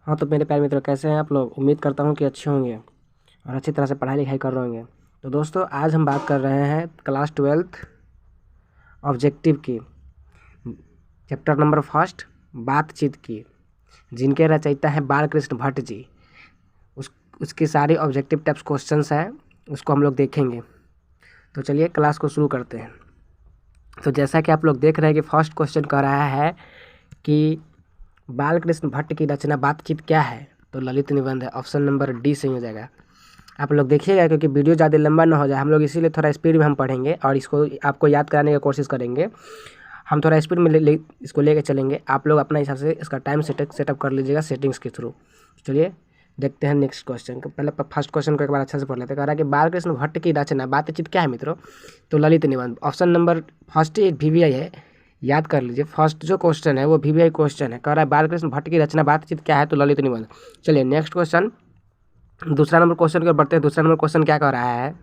हाँ तो मेरे प्यारे मित्रों, कैसे हैं आप लोग। उम्मीद करता हूँ कि अच्छे होंगे और अच्छी तरह से पढ़ाई लिखाई कर रहे होंगे। तो दोस्तों, आज हम बात कर रहे हैं क्लास 12th ऑब्जेक्टिव की, चैप्टर नंबर फर्स्ट, बातचीत की, जिनके रचयिता हैं बालकृष्ण भट्ट जी। उसकी सारी ऑब्जेक्टिव टाइप्स क्वेश्चंस हैं, उसको हम लोग देखेंगे। तो चलिए क्लास को शुरू करते हैं। तो जैसा कि आप लोग देख रहे हैं कि फर्स्ट क्वेश्चन कह रहा है कि बालकृष्ण भट्ट की रचना बातचीत क्या है। तो ललित निबंध है, ऑप्शन नंबर डी सही हो जाएगा। आप लोग देखिएगा, क्योंकि वीडियो ज़्यादा लंबा ना हो जाए, हम लोग इसीलिए थोड़ा स्पीड में हम पढ़ेंगे और इसको आपको याद कराने की कोशिश करेंगे। हम थोड़ा स्पीड में इसको लेके चलेंगे। आप लोग अपना हिसाब से इसका टाइम सेटअप कर लीजिएगा सेटिंग्स के थ्रू। चलिए देखते हैं नेक्स्ट क्वेश्चन को। पहले फर्स्ट क्वेश्चन को एक बार अच्छा से पढ़ लेते हैं। कह रहा है कि बालकृष्ण भट्ट की रचना बातचीत क्या है मित्रों। तो ललित निबंध, ऑप्शन नंबर फर्स्ट एक VVI है, याद कर लीजिए। फर्स्ट जो क्वेश्चन है वो VVI क्वेश्चन है। कह रहा है बालकृष्ण भट्ट की रचना बातचीत क्या है, तो ललित निबंध। चलिए नेक्स्ट क्वेश्चन, दूसरा नंबर क्वेश्चन की ओर बढ़ते हैं। दूसरा नंबर क्वेश्चन क्या कह रहा है।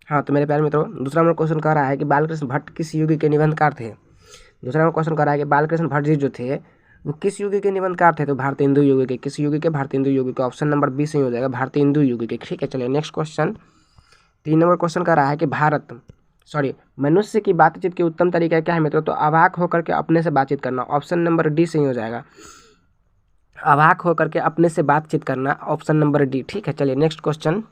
हाँ तो मेरे प्यारे मित्रों, दूसरा नंबर क्वेश्चन कह रहा है कि बालकृष्ण भट्ट किस युग के निबंधकार थे। दूसरा नंबर क्वेश्चन कह रहा है कि बालकृष्ण भट्ट जी जो थे वो किस युग के निबंधकार थे। तो भारतीय हिंदू युग के। किस युग के, भारतीय हिंदू युग के। ऑप्शन नंबर बी सही हो जाएगा, भारतीय हिंदू युग के। ठीक है, चलिए नेक्स्ट क्वेश्चन, 3 नंबर क्वेश्चन कह रहा है कि मनुष्य की बातचीत की उत्तम तरीका क्या है मित्रों। तो अवाक होकर के अपने से बातचीत करना। ऑप्शन नंबर डी सही हो जाएगा, अवाक होकर के अपने से बातचीत करना, ऑप्शन नंबर डी। ठीक है, चलिए नेक्स्ट क्वेश्चन,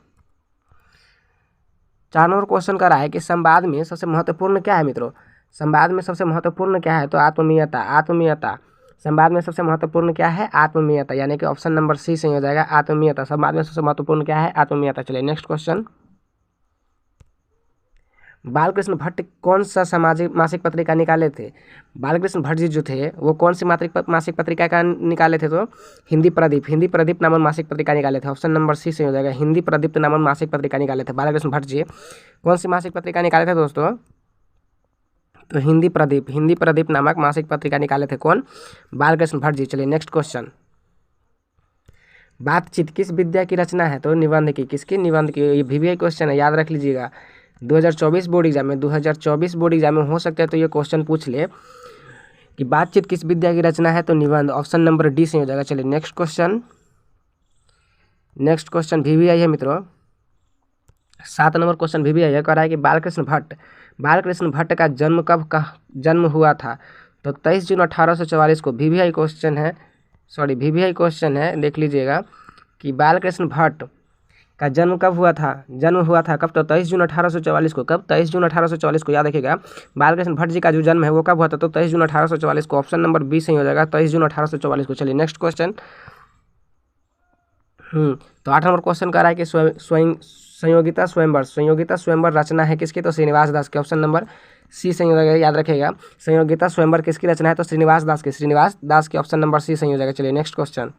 4 नंबर क्वेश्चन कर रहा है कि संवाद में सबसे महत्वपूर्ण क्या है मित्रों। संवाद में सबसे महत्वपूर्ण क्या है। तो आत्मीयता। आत्मीयता संवाद में सबसे महत्वपूर्ण क्या है, आत्मीयता, यानी कि ऑप्शन नंबर सी सही हो जाएगा, आत्मीयता। संवाद में सबसे महत्वपूर्ण क्या है, आत्मीयता। चलिए नेक्स्ट क्वेश्चन, बालकृष्ण भट्ट कौन सा सामाजिक मासिक पत्रिका निकाले थे। बालकृष्ण भट्ट जी जो थे वो कौन सी मासिक पत्रिका का निकाले थे। तो हिंदी प्रदीप। हिंदी प्रदीप नामक मासिक पत्रिका निकाले थे, ऑप्शन नंबर सी से हो जाएगा, हिंदी प्रदीप नामक मासिक पत्रिका निकाले थे बालकृष्ण भट्ट जी। कौन सी मासिक पत्रिका निकाले थे दोस्तों। तो हिंदी प्रदीप। हिंदी प्रदीप नामक मासिक पत्रिका निकाले थे कौन, बालकृष्ण भट्ट जी। चलिए नेक्स्ट क्वेश्चन, बातचीत किस विद्या की रचना है। तो निबंध की। किसकी, निबंध की। ये VVI क्वेश्चन है, याद रख लीजिएगा। 2024 बोर्ड एग्जाम में, 2024 बोर्ड एग्जाम में हो सकता है तो ये क्वेश्चन पूछ ले कि बातचीत किस विद्या की रचना है। तो निबंध, ऑप्शन नंबर डी से हो जाएगा। चलिए next question, next question VVI है मित्रों, 7 नंबर क्वेश्चन VVI है। कह रहा है कि बालकृष्ण भट्ट का जन्म कब का जन्म हुआ था। तो 23 जून 1844 को। VVI क्वेश्चन है, सॉरी VVI क्वेश्चन है, देख लीजिएगा कि बालकृष्ण भट्ट का जन्म कब हुआ था। जन्म हुआ था कब, तो 23 जून 1844 को। कब, 23 जून 1844 को, याद रखिएगा। बालकृष्ण भट्ट जी का जो जन्म है वो कब हुआ था, तो 23 जून 1844 को। ऑप्शन नंबर बी सही हो जाएगा, 23 जून 1844 को। चलिए नेक्स्ट क्वेश्चन, तो 8 नंबर क्वेश्चन कर रहा है कि संयोगिता स्वयंवर। संयोगिता स्वयंवर रचना है किसकी, तो श्रीनिवास दास की। ऑप्शन नंबर सी सही हो जाएगा, याद रखिएगा। संयोगिता स्वयंवर किसकी रचना है, तो श्रीनिवास दास की। श्रीनिवास दास की, ऑप्शन नंबर सी सही हो जाएगा। चलिए नेक्स्ट क्वेश्चन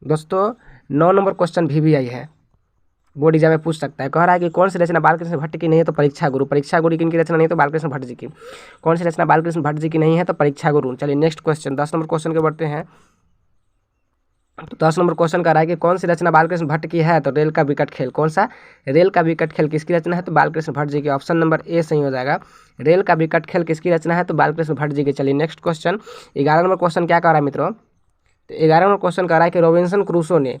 दोस्तों, 9 नंबर क्वेश्चन VVI है, बोर्ड एग्जाम में पूछ सकता है। कह रहा है कि कौन सी रचना बालकृष्ण भट्ट की नहीं है। तो परीक्षा गुरु। परीक्षा गुरु किनकी रचना नहीं है, तो बालकृष्ण भट्ट जी की। कौन सी रचना बालकृष्ण भट्ट जी की नहीं है, तो परीक्षा गुरु। चलिए नेक्स्ट क्वेश्चन, 10 नंबर क्वेश्चन के बढ़ते हैं। तो 10 नंबर क्वेश्चन का रहा है कि कौन सी रचना बालकृष्ण भट्ट की है। तो रेल का विकट खेल। कौन सा, रेल का विकट खेल किसकी रचना है, तो बालकृष्ण भट्ट जी की। ऑप्शन नंबर ए सही हो जाएगा, रेल का विकट खेल किसकी रचना है, तो बालकृष्ण भट्ट जी की। चलिए नेक्स्ट क्वेश्चन, 11 नंबर क्वेश्चन क्या कह रहा है मित्रों। तो 11 नंबर क्वेश्चन कह रहा है कि रॉबिन्सन क्रूसो ने,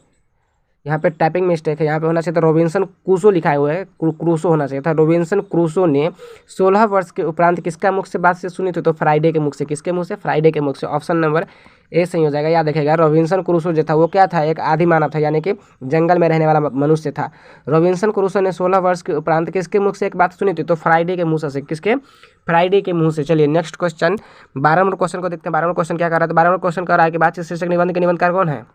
यहाँ पे टाइपिंग मिस्टेक है, यहाँ पे होना चाहिए था रॉबिन्सन क्रूसो लिखा हुआ है, क्रूसो होना चाहिए था। रॉबिन्सन क्रूसो ने 16 वर्ष के उपरांत किसका मुख से बात से सुनी थी। तो फ्राइडे के मुख से। किसके मुख से, फ्राइडे के मुख से। ऑप्शन नंबर ए सही हो जाएगा, याद रखेगा। रॉबिन्सन क्रूसो जो था वो क्या था, एक आदि मानव था, यानी कि जंगल में रहने वाला मनुष्य था। रॉबिन्सन क्रूसो ने 16 वर्ष के उपरांत किसके मुख से एक बात सुनी थी, तो फ्राइडे के मुँह से। किसके, फ्राइडे के मुँह से। चलिए नेक्स्ट क्वेश्चन, 12 नंबर क्वेश्चन को देखते हैं। 12 नंबर क्वेश्चन क्या कर रहा है। तो 12 नंबर क्वेश्चन कर रहा है कि बातचीत शीर्षक निबंध के निबंधकार कौन है।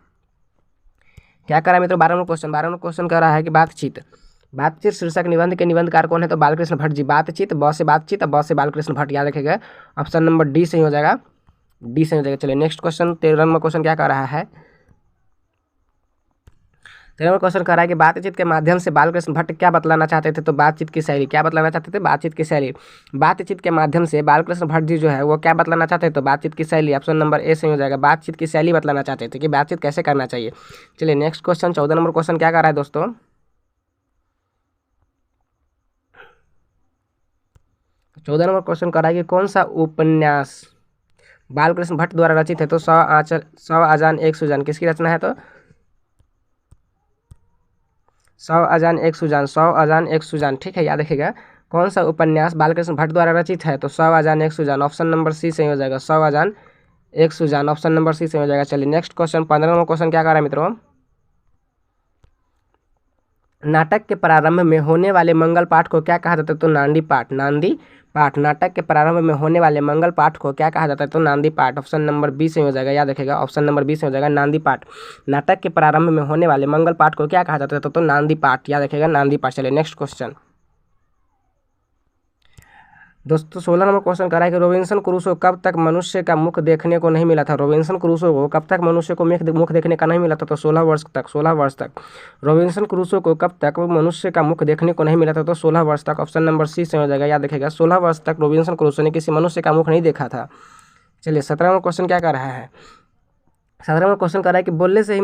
क्या करा है मित्रों, 12 नंबर क्वेश्चन। 12 नंबर क्वेश्चन कर रहा है कि बातचीत। बातचीत शीर्षक निबंध के निबंधकार कौन है, तो बालकृष्ण भट्ट जी। बातचीत, ब से बातचीत, ब से बालकृष्ण भट्ट, याद रखेगा। ऑप्शन नंबर डी सही हो जाएगा, डी सही हो जाएगा। चलिए नेक्स्ट क्वेश्चन, 13 नंबर क्वेश्चन क्या कर रहा है। 13 नंबर क्वेश्चन कर रहा है कि बातचीत के माध्यम से बालकृष्ण भट्ट क्या बतलाना चाहते थे। तो बातचीत की शैली। क्या बतलाना चाहते थे, बातचीत की शैली। बातचीत के माध्यम से बालकृष्ण भट्ट जी जो है वो क्या बतलाना चाहते थे, तो बातचीत की शैली। ऑप्शन नंबर ए सही हो जाएगा, बातचीत की शैली बतलाना चाहते थे कि बातचीत कैसे करना चाहिए। चलिए नेक्स्ट क्वेश्चन, 14 नंबर क्वेश्चन क्या कर रहा है दोस्तों। 14 नंबर क्वेश्चन कर रहा है कि कौन सा उपन्यास बालकृष्ण भट्ट द्वारा रचित है तो 100 अजान एक सुजान किसकी रचना है? तो 100 अजान एक सुजान, 100 अजान एक सुजान, ठीक है, याद रखिएगा। कौन सा उपन्यास बालकृष्ण भट्ट द्वारा रचित है? तो 100 अजान एक सुजान, ऑप्शन नंबर सी सही हो जाएगा। 100 अजान एक सुजान, ऑप्शन नंबर सी सही हो जाएगा। चलिए नेक्स्ट क्वेश्चन, 15वां क्वेश्चन क्या कर रहा है मित्रों? नाटक के प्रारंभ में होने वाले मंगल पाठ को क्या कहा जाता है? तो नांदी पाठ, नांदी पाठ। नाटक के प्रारंभ में होने वाले मंगल पाठ को क्या कहा जाता है? तो नांदी पाठ, ऑप्शन नंबर बी से हो जाएगा, याद रखेगा, ऑप्शन नंबर बी से हो जाएगा, नांदी पाठ। नाटक के प्रारंभ में होने वाले मंगल पाठ को क्या कहा जाता है? तो नांदी पाठ, याद रखेगा, नांदी पाठ। चलिए नेक्स्ट क्वेश्चन दोस्तों, 16 नंबर क्वेश्चन कर रहा है कि रॉबिन्सन क्रूसो कब तक मनुष्य का मुख देखने को नहीं मिला था? रॉबिन्सन क्रूसो को कब तक मनुष्य को मुख देखने का नहीं मिला था? तो 16 वर्ष तक, 16 वर्ष तक। रॉबिन्सन क्रूसो को कब तक मनुष्य का मुख देखने को नहीं मिला था? तो 16 वर्ष तक, ऑप्शन नंबर सी से हो जाएगा, याद रखेगा, 16 वर्ष तक रॉबिन्सन क्रूसो ने किसी मनुष्य का मुख नहीं देखा था। चलिए 17वां क्वेश्चन क्या कर रहा है? 17वां क्वेश्चन कर रहा है कि बोलने से ही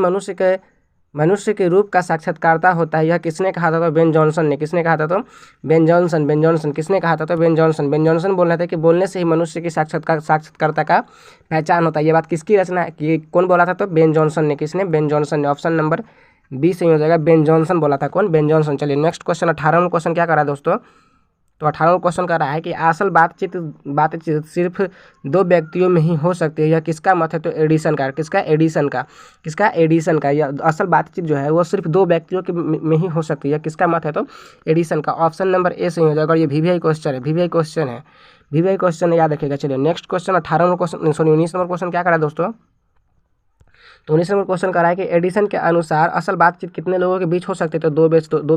मनुष्य के रूप का साक्षात्कारता होता है, यह किसने कहा था? तो बेन जॉनसन ने। किसने कहा था? तो बेन जॉनसन किसने कहा था? तो बेन जॉनसन बोल रहे थे कि बोलने से ही मनुष्य की साक्षात्कारता का पहचान होता है। ये बात किसकी रचना है, कि कौन बोला था? तो बेन जॉनसन ने। किसने? बेन जॉनसन ने, ऑप्शन नंबर बी सही हो जाएगा, बेन जॉनसन बोला था। कौन? Ben Jonson. चलिए नेक्स्ट क्वेश्चन, 18वां क्वेश्चन क्या कर रहा है दोस्तों? तो 18वां क्वेश्चन कर रहा है कि असल बातचीत सिर्फ दो व्यक्तियों में ही हो सकती है, यह किसका मत है? तो एडिसन का। किसका? एडिसन का। यह असल बातचीत जो है वो सिर्फ दो व्यक्तियों के में ही हो सकती है, किसका मत है? तो एडिसन का, ऑप्शन नंबर ए सही हो जाएगा। और ये वीवीआई क्वेश्चन है, वीवीआई क्वेश्चन है, याद रखिएगा। चलिए नेक्स्ट क्वेश्चन, 18वां क्वेश्चन, सॉरी 19 नंबर क्वेश्चन क्या करा है दोस्तों? तो 19 नंबर क्वेश्चन कर रहा है कि एडिसन के अनुसार असल बातचीत कितने लोगों के बीच हो सकती है? तो दो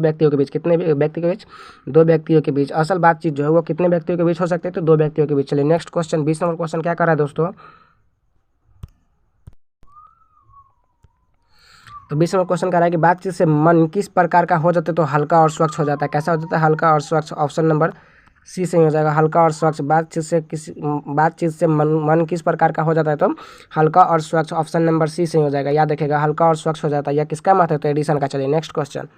व्यक्तियों के बीच। कितने व्यक्ति के बीच? दो व्यक्तियों के बीच। असल बातचीत जो है वो कितने व्यक्तियों के बीच हो सकती है? तो दो व्यक्तियों के बीच। चलिए नेक्स्ट क्वेश्चन, 20 नंबर क्वेश्चन क्या कर रहा है दोस्तों? तो 20 नंबर क्वेश्चन कर रहा है कि बातचीत से मन किस प्रकार का हो जाता है? तो हल्का और स्वच्छ हो जाता है। कैसा हो जाता है? हल्का और स्वच्छ, ऑप्शन नंबर सी सही हो जाएगा, हल्का और स्वच्छ। बातचीत से मन किस प्रकार का हो जाता है? तो हल्का और स्वच्छ, ऑप्शन नंबर सी सही हो जाएगा, याद रखेगा, हल्का और स्वच्छ हो जाता है। यह किसका मत है? तो एडिसन का। चलिए नेक्स्ट क्वेश्चन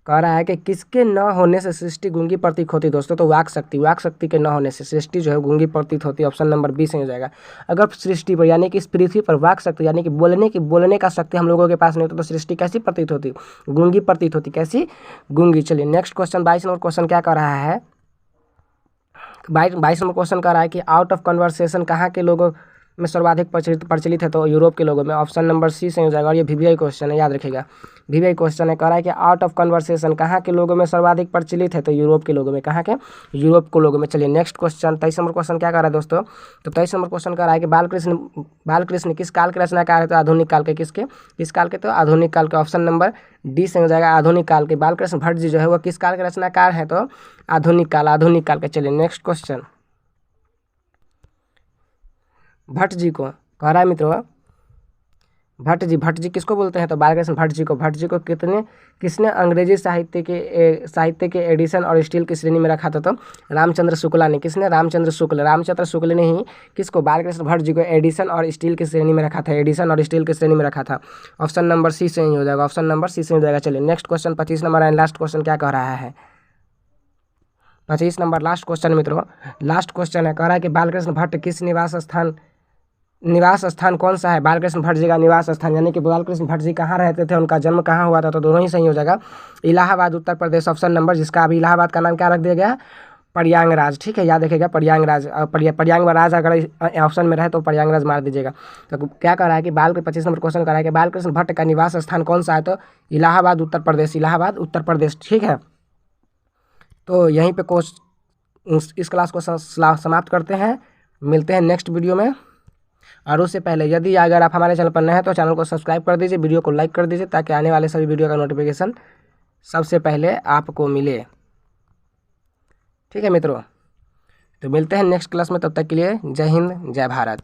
कह रहा है कि किसके न होने से सृष्टि गूंगी प्रतीत होती? दोस्तों तो वाक शक्ति के न होने से सृष्टि जो है गूंगी प्रतीत होती है, ऑप्शन नंबर बी सही हो जाएगा। अगर सृष्टि पर यानी कि इस पृथ्वी पर वाक शक्ति यानी कि बोलने का शक्ति हम लोगों के पास नहीं होता तो सृष्टि कैसी प्रतीत होती? गूंगी प्रतीत होती। कैसी? गूंगी। चलिए नेक्स्ट क्वेश्चन, 22 नंबर क्वेश्चन क्या कर रहा है? 22 नंबर क्वेश्चन कर रहा है कि आउट ऑफ कन्वर्सेशन कहाँ के लोगों में सर्वाधिक प्रचलित है? तो यूरोप के लोगों में, ऑप्शन नंबर सी सही हो जाएगा। और ये वीवीआई क्वेश्चन है, याद रखिएगा, वीवीआई क्वेश्चन है। कह रहा है कि आउट ऑफ कन्वर्सेशन कहाँ के लोगों में सर्वाधिक प्रचलित है? तो यूरोप के लोगों में। कहाँ के? यूरोप के लोगों में। चलिए नेक्स्ट क्वेश्चन, 23 नंबर क्वेश्चन क्या कर रहा है दोस्तों? तो 23 नंबर क्वेश्चन कर रहा है कि बालकृष्ण किस काल के रचनाकार है? तो आधुनिक काल के। किस काल के? तो आधुनिक काल के, ऑप्शन नंबर डी से हो जाएगा, आधुनिक काल के। बालकृष्ण भट्ट जी जो है वो किस काल के रचनाकार है? तो आधुनिक काल के। चलिए नेक्स्ट क्वेश्चन, भट्ट जी को कह रहा है मित्रों, भट्ट जी किसको बोलते हैं? तो बालकृष्ण भट्ट जी को किसने अंग्रेजी साहित्य के एडिशन और स्टील की श्रेणी में रखा था? तो रामचंद्र शुक्ला ने। किसने? रामचंद्र शुक्ल ने ही किसको? बालकृष्ण भट्ट जी को एडिशन और स्टील की श्रेणी में रखा था, एडिशन और स्टील की श्रेणी में रखा था। ऑप्शन नंबर सी से ही हो जाएगा, ऑप्शन नंबर सी से हो जाएगा। चलिए next question, 25 number and last question क्या कह रहा है? 25 नंबर लास्ट क्वेश्चन मित्रों, लास्ट क्वेश्चन है, कह रहा है कि बालकृष्ण भट्ट किस निवास स्थान कौन सा है? बालकृष्ण भट्ट जी का निवास स्थान यानी कि बालकृष्ण भट्ट जी कहाँ रहते थे, उनका जन्म कहाँ हुआ था? तो दोनों ही सही हो जाएगा। इलाहाबाद उत्तर प्रदेश, ऑप्शन नंबर, जिसका अभी इलाहाबाद का नाम क्या रख दिया गया? प्रयागराज। ठीक है, याद रखिएगा, प्रयागराज अगर ऑप्शन में रहे तो प्रयागराज मार दीजिएगा। तो क्या कह रहा है कि 25 नंबर क्वेश्चन कर रहा है कि बालकृष्ण भट्ट का निवास स्थान कौन सा है? तो इलाहाबाद उत्तर प्रदेश। ठीक है, तो यहीं पे इस क्लास को समाप्त करते हैं। मिलते हैं नेक्स्ट वीडियो में। और उससे पहले यदि अगर आप हमारे चैनल पर नए हैं तो चैनल को सब्सक्राइब कर दीजिए, वीडियो को लाइक कर दीजिए ताकि आने वाले सभी वीडियो का नोटिफिकेशन सबसे पहले आपको मिले। ठीक है मित्रों, तो मिलते हैं नेक्स्ट क्लास में, तब तक के लिए जय हिंद, जय भारत।